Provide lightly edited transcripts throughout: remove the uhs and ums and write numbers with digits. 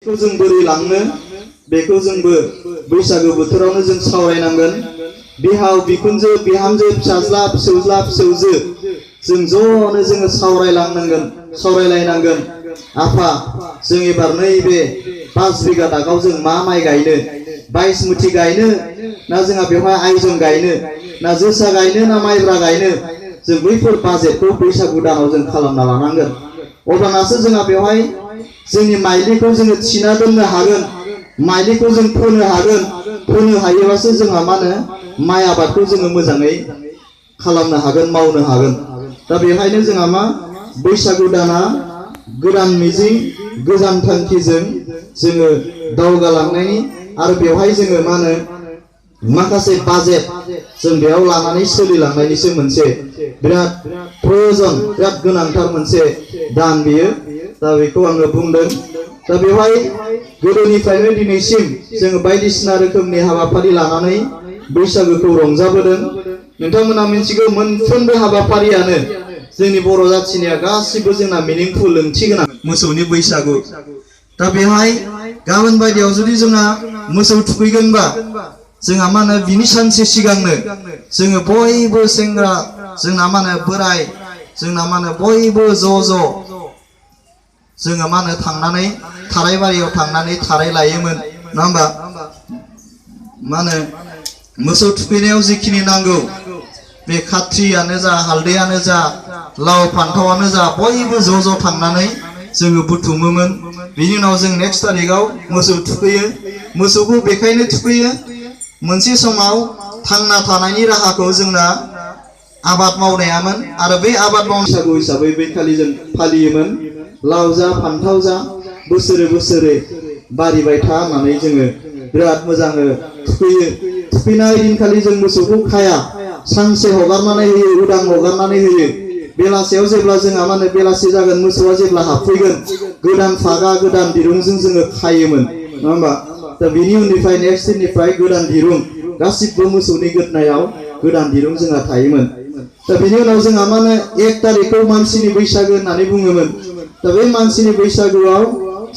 बेखौ जों बोरै लांनो बेखौ जोंबो बैसागु बोथोरावनो जों सावरायनांगोन। बिहाव बिखुनजो बिहामजो फिसाज्ला फिसौज्ला फिसौजो जों ज'नो जोङो सावरायलायनांगोन। आफा जों एबार नैबे 5 बिगा दागाव जों मा माइ गायनो, 22 मुथि गायनो ना जोंहा बेवहाय आइजं गायनो ना जोसा गायनो ना माइब्रा गायनो, जों बैफोर बाजेटखौ बैसागु दानाव जों खालामना लानांगोन। अब्लानासो जोंहा बेवहाय जोंनि माइलिखौ जोङो थिना दोननो हागोन, माइलिखौ जों फोनो हायोबासो जोंहा मा होनो माइ आबादखौ जोङो मोजाङै खालामनो हागोन, मावनो हागोन। दा बेवहायनो जोंहा मा बैसागु दाना गोदान मिजिं गोजान थांखिजों जोङो दावगालांनायनि आरो बेवहाय जोङो मा होनो माखासे बाजेट जों बेयाव लानानै सोलिलांनायनिसो मोनसे बिराद प्रयोजन, बिराद गोनांथार मोनसे दान बियो। दा बेखौ आङो बुंदों। दा बेवहाय गोदोनिफ्रायनो दिनैसिम जोङो बायदिसिना रोखोमनि हाबाफारि लानानै बैसागुखौ रंजाबोदों। नोंथांमोना मिथिगौ मोनफ्रोमबो हाबाफारियानो जोंनि बर' जाथिनिया गासिबो जोंना मिनिंफुल, ओंथि गोनां। मोसौनि बैसागु, दा बेवहाय गाबोन बायदियाव जुदि जोंहा मोसौ थुखैगोनबा जोंहा मा होनो बिनि सानसे सिगांनो जोङो बयबो सेंग्रा, जोंना मा होनो बोराय, जोंना मा होनो बयबो ज' जोङो मा होनो थांनानै थाराय बारियाव थांनानै थाराय लायोमोन, नङा होमबा? मा होनो मोसौ थुखैनायाव जिखिनि नांगौ बे खाथ्रियानो जा, हालदैयानो जा, लाव फान्थावानो जा, बयबो ज' थांनानै जोङो बुथुमोमोन। बिनि उनाव जों नेक्स्ट तारिखाव मोसौ थुखैयो। मोसौखौ बेखायनो थुखैयो, मोनसे समाव थांना थानायनि राहाखौ जोंना आबाद मावनायामोन आरो बे आबाद मावनाय हिसाबै बै खालि जों फालियोमोन। लाव जा फान्थाव जा बोसोरे बोसोरे बारिबाय था होननानै जोङो बिराद मोजाङै थुखैयो। थुखैनाय दिनखालि जों मोसौखौ खाया, सानसे हगारनानै होयो, उदां हगारनानै होयो। बेलासेयाव जेब्ला जोंहा मा होनो बेलासे जागोन, मोसौआ जेब्ला हाबफैगोन, गोदान फागा गोदान दिरुंजों जोङो खायोमोन, नङा होमबा? दा बिनि उननिफ्राय नेक्स्ट दिननिफ्राय गोदान दिरुं, गासिबो मोसौनि गोदनायाव गोदान दिरुं जोंहा थायोमोन। दा बिनि उनाव जोंहा मा होनो 1 तारिखखौ मानसिनि बैसागु होननानै बुङोमोन। दा बे मानसिनि बैसागुआव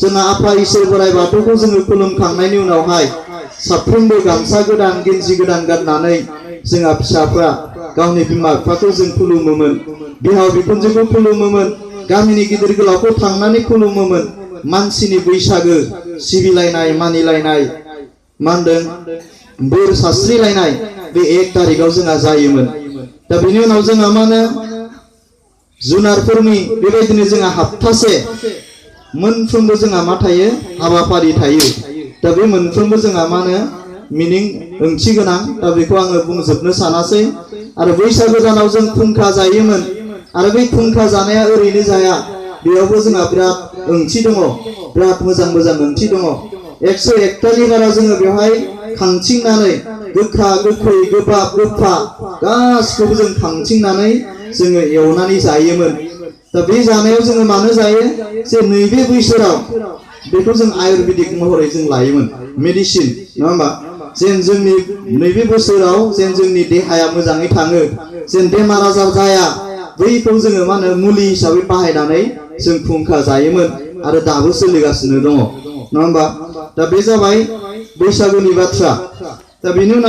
जोंहा आफा इसोर बोराइ बाथौखौ जोङो खुलुमखांनायनि उनावहाय साफ्रोमबो गामसा गोदान गेन्जि गोदान गाननानै जोंहा फिसाफ्रा गावनि बिमा बिफाखौ जों खुलुमोमोन, बिहाव बिखुनजोखौ खुलुमोमोन, गामिनि गिदिर गोलावखौ थांनानै खुलुमोमोन। मानसिनि बैसागु सिबिलायनाय, मानिलायनाय, मा होनदों बोर सास्रिलायनाय बे 1 तारिखाव जोंहा जायोमोन। दा बिनि उनाव जोंहा मा होनो जुनारफोरनि बेबायदिनो जोंहा हप्तासे मोनफ्रोमबो जोंहा मा थायो, हाबाफारि थायो। दा बे मोनफ्रोमबो जोंहा मा होनो मिनिं, ओंथि गोनां। दा बेखौ आङो बुंजोबनो सानासै। आरो बैसागु दानाव जों खुंखा जायोमोन आरो बै खुंखा जानाया ओरैनो जाया, बेयावबो जोंहा बिराद ओंथि दङ, बिराद मोजां ओंथि दङ। 101 तानि बारा जोङो बेवहाय खांथिंनानै गोखा गोखै गोबाब गोफा गासिखौबो जों खांथिंनानै जोङो एवनानै जायोमोन। दा बे जानायाव जोङो मानो जायो जे नैबे बोसोराव बेखौ जों आयुर्वेदिक महरै जों लायोमोन, मेडिसिन, नङा होमबा? जेन जोंनि नैबे बोसोराव जेन जोंनि देहाया मोजाङै थाङो, जेन बेमार आजार जाया, बैखौ जोङो मा होनो मुलि हिसाबै बाहायनानै जों खुंखा जायोमोन आरो दाबो सोलिगासिनो दङ, नङा होमबा? दा बे जाबाय बैसागुनि बाथ्रा। दा बेनि उनाव